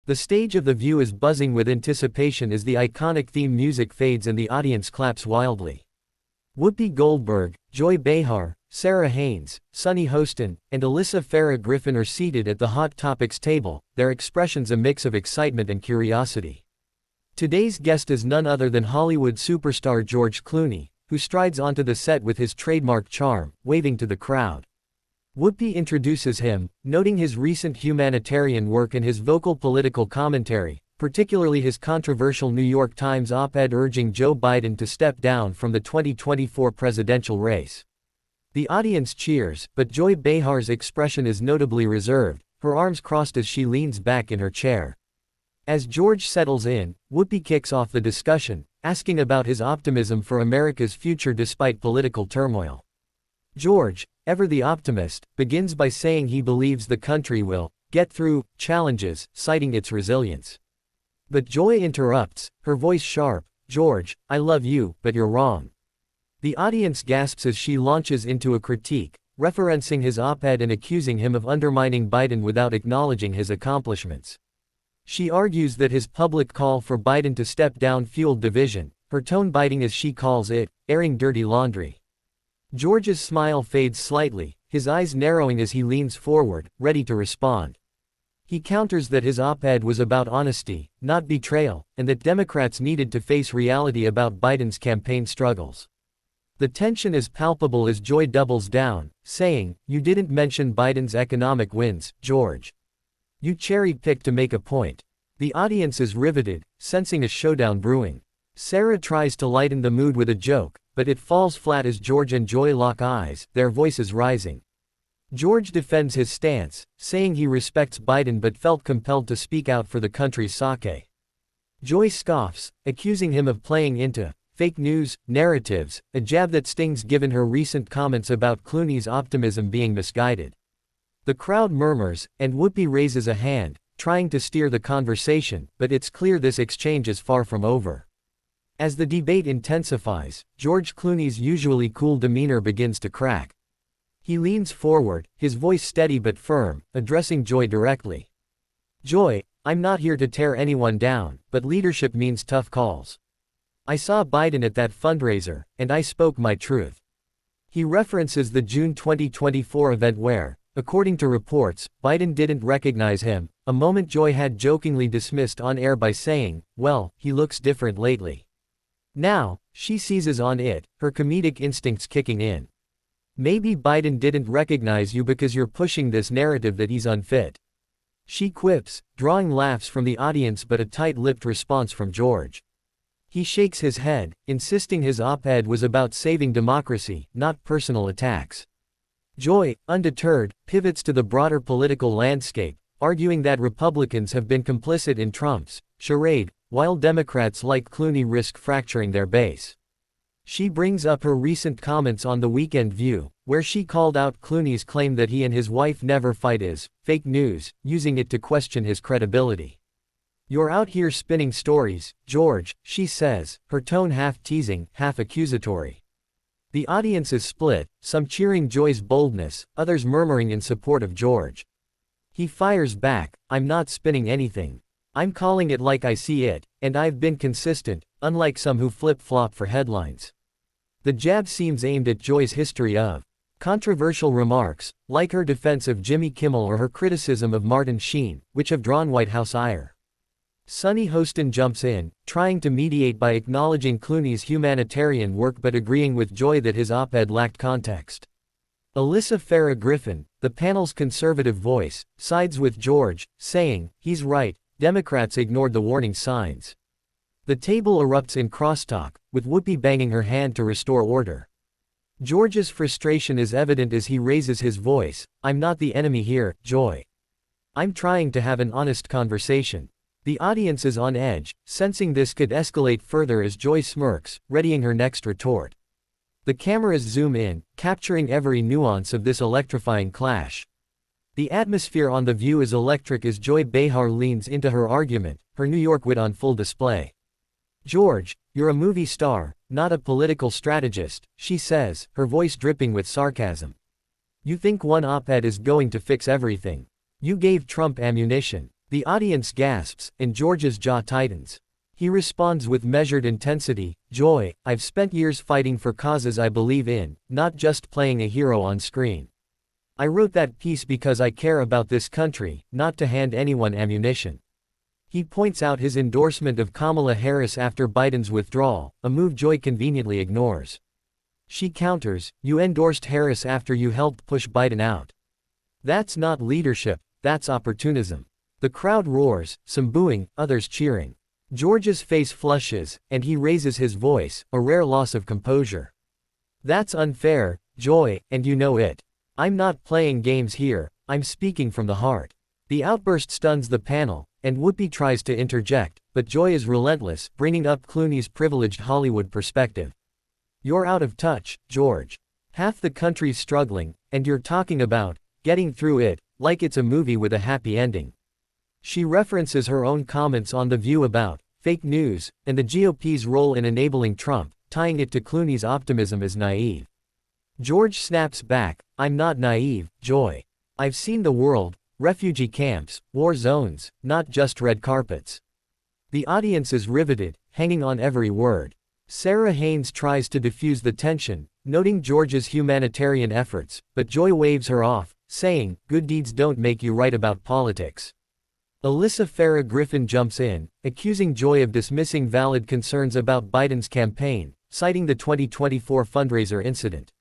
The stage of The View is buzzing with anticipation as the iconic theme music fades and the audience claps wildly. Whoopi Goldberg, Joy Behar, Sarah Haynes, Sunny Hostin, and Alyssa Farah Griffin are seated at the Hot Topics table, their expressions a mix of excitement and curiosity. Today's guest is none other than Hollywood superstar George Clooney, who strides onto the set with his trademark charm, waving to the crowd. Whoopi introduces him, noting his recent humanitarian work and his vocal political commentary, particularly his controversial New York Times op-ed urging Joe Biden to step down from the 2024 presidential race. The audience cheers, but Joy Behar's expression is notably reserved, her arms crossed as she leans back in her chair. As George settles in, Whoopi kicks off the discussion, asking about his optimism for America's future despite political turmoil. George, ever the optimist, begins by saying he believes the country will get through challenges, citing its resilience. But Joy interrupts, her voice sharp, "George, I love you, but you're wrong." The audience gasps as she launches into a critique, referencing his op-ed and accusing him of undermining Biden without acknowledging his accomplishments. She argues that his public call for Biden to step down fueled division, her tone biting as she calls it, airing dirty laundry. George's smile fades slightly, his eyes narrowing as he leans forward, ready to respond. He counters that his op-ed was about honesty, not betrayal, and that Democrats needed to face reality about Biden's campaign struggles. The tension is palpable as Joy doubles down, saying, "You didn't mention Biden's economic wins, George. You cherry-picked to make a point." The audience is riveted, sensing a showdown brewing. Sarah tries to lighten the mood with a joke, but it falls flat as George and Joy lock eyes, their voices rising. George defends his stance, saying he respects Biden but felt compelled to speak out for the country's sake. Joy scoffs, accusing him of playing into fake news narratives, a jab that stings given her recent comments about Clooney's optimism being misguided. The crowd murmurs, and Whoopi raises a hand, trying to steer the conversation, but it's clear this exchange is far from over. As the debate intensifies, George Clooney's usually cool demeanor begins to crack. He leans forward, his voice steady but firm, addressing Joy directly. "Joy, I'm not here to tear anyone down, but leadership means tough calls. I saw Biden at that fundraiser, and I spoke my truth." He references the June 2024 event where, according to reports, Biden didn't recognize him, a moment Joy had jokingly dismissed on air by saying, "Well, he looks different lately." Now, she seizes on it, her comedic instincts kicking in. "Maybe Biden didn't recognize you because you're pushing this narrative that he's unfit." She quips, drawing laughs from the audience but a tight-lipped response from George. He shakes his head, insisting his op-ed was about saving democracy, not personal attacks. Joy, undeterred, pivots to the broader political landscape, arguing that Republicans have been complicit in Trump's charade, while Democrats like Clooney risk fracturing their base. She brings up her recent comments on The Weekend View, where she called out Clooney's claim that he and his wife never fight as fake news, using it to question his credibility. "You're out here spinning stories, George," she says, her tone half teasing, half accusatory. The audience is split, some cheering Joy's boldness, others murmuring in support of George. He fires back, "I'm not spinning anything. I'm calling it like I see it, and I've been consistent, unlike some who flip-flop for headlines." The jab seems aimed at Joy's history of controversial remarks, like her defense of Jimmy Kimmel or her criticism of Martin Sheen, which have drawn White House ire. Sunny Hostin jumps in, trying to mediate by acknowledging Clooney's humanitarian work but agreeing with Joy that his op-ed lacked context. Alyssa Farah Griffin, the panel's conservative voice, sides with George, saying, "He's right, Democrats ignored the warning signs." The table erupts in crosstalk, with Whoopi banging her hand to restore order. George's frustration is evident as he raises his voice, "I'm not the enemy here, Joy. I'm trying to have an honest conversation." The audience is on edge, sensing this could escalate further as Joy smirks, readying her next retort. The cameras zoom in, capturing every nuance of this electrifying clash. The atmosphere on The View is electric as Joy Behar leans into her argument, her New York wit on full display. "George, you're a movie star, not a political strategist," she says, her voice dripping with sarcasm. "You think one op-ed is going to fix everything. You gave Trump ammunition. The audience gasps, and George's jaw tightens. He responds with measured intensity, "Joy, I've spent years fighting for causes I believe in, not just playing a hero on screen. I wrote that piece because I care about this country, not to hand anyone ammunition." He points out his endorsement of Kamala Harris after Biden's withdrawal, a move Joy conveniently ignores. She counters, "You endorsed Harris after you helped push Biden out. That's not leadership, that's opportunism." The crowd roars, some booing, others cheering. George's face flushes, and he raises his voice, a rare loss of composure. "That's unfair, Joy, and you know it. I'm not playing games here, I'm speaking from the heart." The outburst stuns the panel, and Whoopi tries to interject, but Joy is relentless, bringing up Clooney's privileged Hollywood perspective. "You're out of touch, George. Half the country's struggling, and you're talking about getting through it, like it's a movie with a happy ending." She references her own comments on The View about fake news, and the GOP's role in enabling Trump, tying it to Clooney's optimism as naive. George snaps back, "I'm not naive, Joy. I've seen the world, refugee camps, war zones, not just red carpets." The audience is riveted, hanging on every word. Sarah Haynes tries to diffuse the tension, noting George's humanitarian efforts, but Joy waves her off, saying, "Good deeds don't make you write about politics." Alyssa Farah Griffin jumps in, accusing Joy of dismissing valid concerns about Biden's campaign, citing the 2024 fundraiser incident.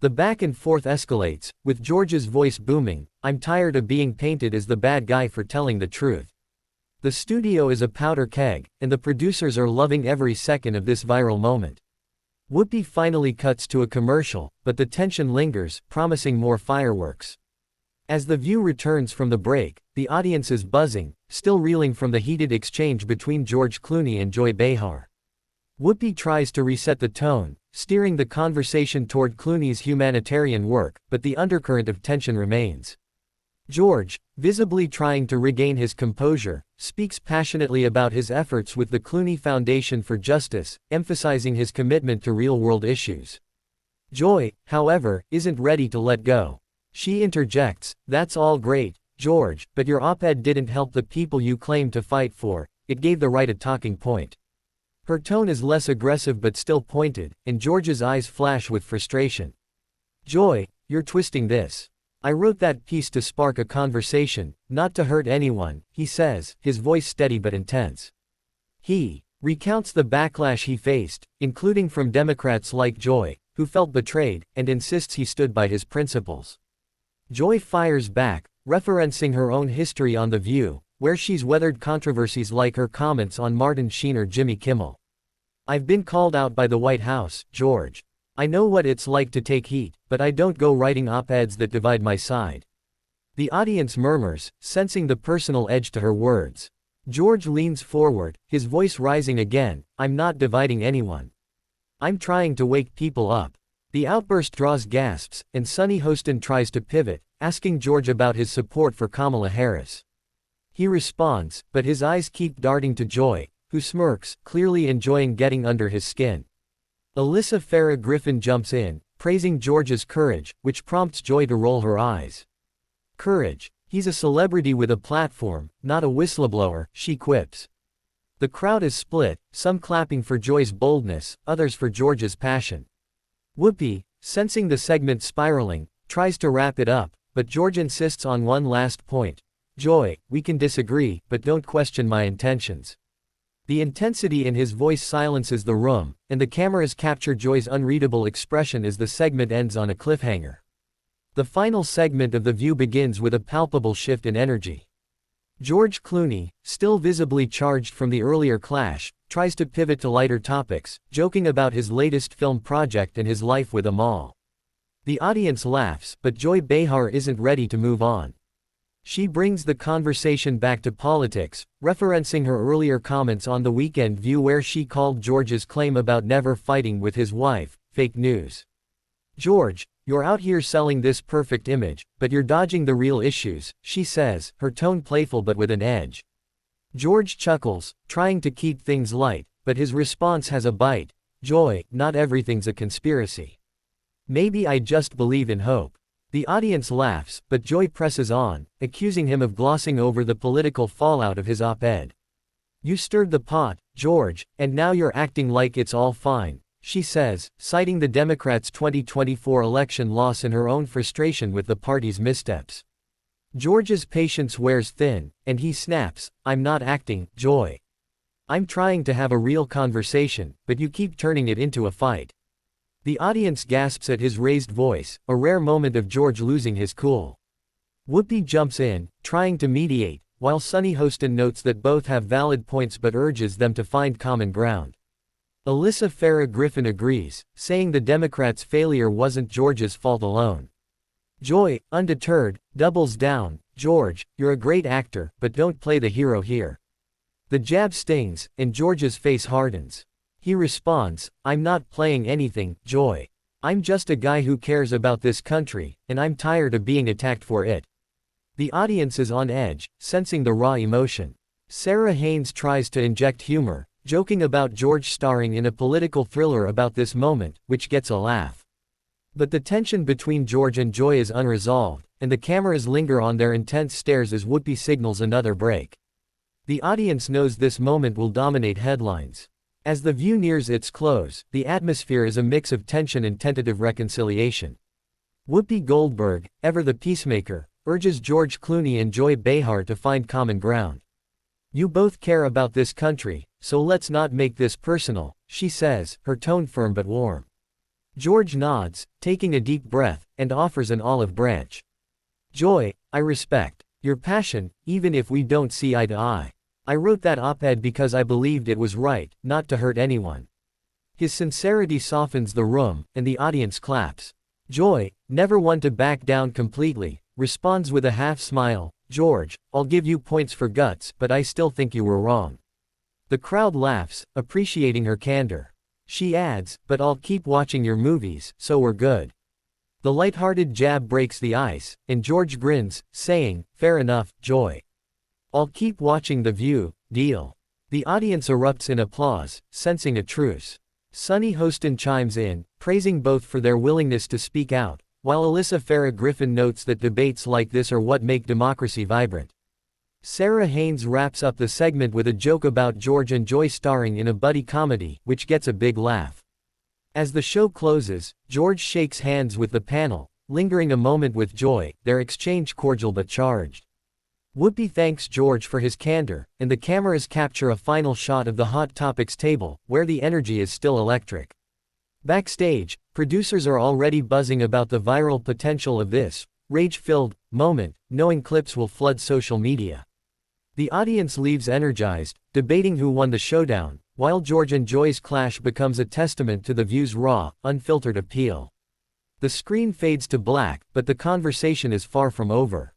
The back and forth escalates, with George's voice booming, "I'm tired of being painted as the bad guy for telling the truth." The studio is a powder keg, and the producers are loving every second of this viral moment. Whoopi finally cuts to a commercial, but the tension lingers, promising more fireworks. As The View returns from the break, the audience is buzzing, still reeling from the heated exchange between George Clooney and Joy Behar. Whoopi tries to reset the tone, steering the conversation toward Clooney's humanitarian work, but the undercurrent of tension remains. George, visibly trying to regain his composure, speaks passionately about his efforts with the Clooney Foundation for Justice, emphasizing his commitment to real-world issues. Joy, however, isn't ready to let go. She interjects, "That's all great, George, but your op-ed didn't help the people you claim to fight for, it gave the right a talking point." Her tone is less aggressive but still pointed, and George's eyes flash with frustration. "Joy, you're twisting this. I wrote that piece to spark a conversation, not to hurt anyone," he says, his voice steady but intense. He recounts the backlash he faced, including from Democrats like Joy, who felt betrayed, and insists he stood by his principles. Joy fires back, referencing her own history on The View, where she's weathered controversies like her comments on Martin Sheen or Jimmy Kimmel. "I've been called out by the White House, George. I know what it's like to take heat, but I don't go writing op-eds that divide my side." The audience murmurs, sensing the personal edge to her words. George leans forward, his voice rising again, "I'm not dividing anyone. I'm trying to wake people up." The outburst draws gasps, and Sunny Hostin tries to pivot, asking George about his support for Kamala Harris. He responds, but his eyes keep darting to Joy, who smirks, clearly enjoying getting under his skin. Alyssa Farah Griffin jumps in, praising George's courage, which prompts Joy to roll her eyes. "Courage. He's a celebrity with a platform, not a whistleblower," she quips. The crowd is split, some clapping for Joy's boldness, others for George's passion. Whoopi, sensing the segment spiraling, tries to wrap it up, but George insists on one last point. "Joy, we can disagree, but don't question my intentions." The intensity in his voice silences the room, and the cameras capture Joy's unreadable expression as the segment ends on a cliffhanger. The final segment of The View begins with a palpable shift in energy. George Clooney, still visibly charged from the earlier clash, tries to pivot to lighter topics, joking about his latest film project and his life with Amal. The audience laughs, but Joy Behar isn't ready to move on. She brings the conversation back to politics, referencing her earlier comments on The Weekend View where she called George's claim about never fighting with his wife, fake news. "George, you're out here selling this perfect image, but you're dodging the real issues," she says, her tone playful but with an edge. George chuckles, trying to keep things light, but his response has a bite. "Joy, not everything's a conspiracy. Maybe I just believe in hope." The audience laughs, but Joy presses on, accusing him of glossing over the political fallout of his op-ed. "You stirred the pot, George, and now you're acting like it's all fine," she says, citing the Democrats' 2024 election loss and her own frustration with the party's missteps. George's patience wears thin, and he snaps, "I'm not acting, Joy. I'm trying to have a real conversation, but you keep turning it into a fight." The audience gasps at his raised voice, a rare moment of George losing his cool. Whoopi jumps in, trying to mediate, while Sunny Hostin notes that both have valid points but urges them to find common ground. Alyssa Farah Griffin agrees, saying the Democrats' failure wasn't George's fault alone. Joy, undeterred, doubles down, "George, you're a great actor, but don't play the hero here." The jab stings, and George's face hardens. He responds, "I'm not playing anything, Joy. I'm just a guy who cares about this country, and I'm tired of being attacked for it." The audience is on edge, sensing the raw emotion. Sarah Haynes tries to inject humor, joking about George starring in a political thriller about this moment, which gets a laugh. But the tension between George and Joy is unresolved, and the cameras linger on their intense stares as Whoopi signals another break. The audience knows this moment will dominate headlines. As The View nears its close, the atmosphere is a mix of tension and tentative reconciliation. Whoopi Goldberg, ever the peacemaker, urges George Clooney and Joy Behar to find common ground. "You both care about this country, so let's not make this personal," she says, her tone firm but warm. George nods, taking a deep breath, and offers an olive branch. "Joy, I respect your passion, even if we don't see eye to eye. I wrote that op-ed because I believed it was right, not to hurt anyone." His sincerity softens the room, and the audience claps. Joy, never one to back down completely, responds with a half-smile, "George, I'll give you points for guts, but I still think you were wrong." The crowd laughs, appreciating her candor. She adds, "But I'll keep watching your movies, so we're good." The lighthearted jab breaks the ice, and George grins, saying, "Fair enough, Joy. I'll keep watching The View, deal." The audience erupts in applause, sensing a truce. Sunny Hostin chimes in, praising both for their willingness to speak out, while Alyssa Farah Griffin notes that debates like this are what make democracy vibrant. Sarah Haynes wraps up the segment with a joke about George and Joy starring in a buddy comedy, which gets a big laugh. As the show closes, George shakes hands with the panel, lingering a moment with Joy, their exchange cordial but charged. Whoopi thanks George for his candor, and the cameras capture a final shot of the Hot Topics table, where the energy is still electric. Backstage, producers are already buzzing about the viral potential of this rage-filled moment, knowing clips will flood social media. The audience leaves energized, debating who won the showdown, while George and Joy's clash becomes a testament to The View's raw, unfiltered appeal. The screen fades to black, but the conversation is far from over.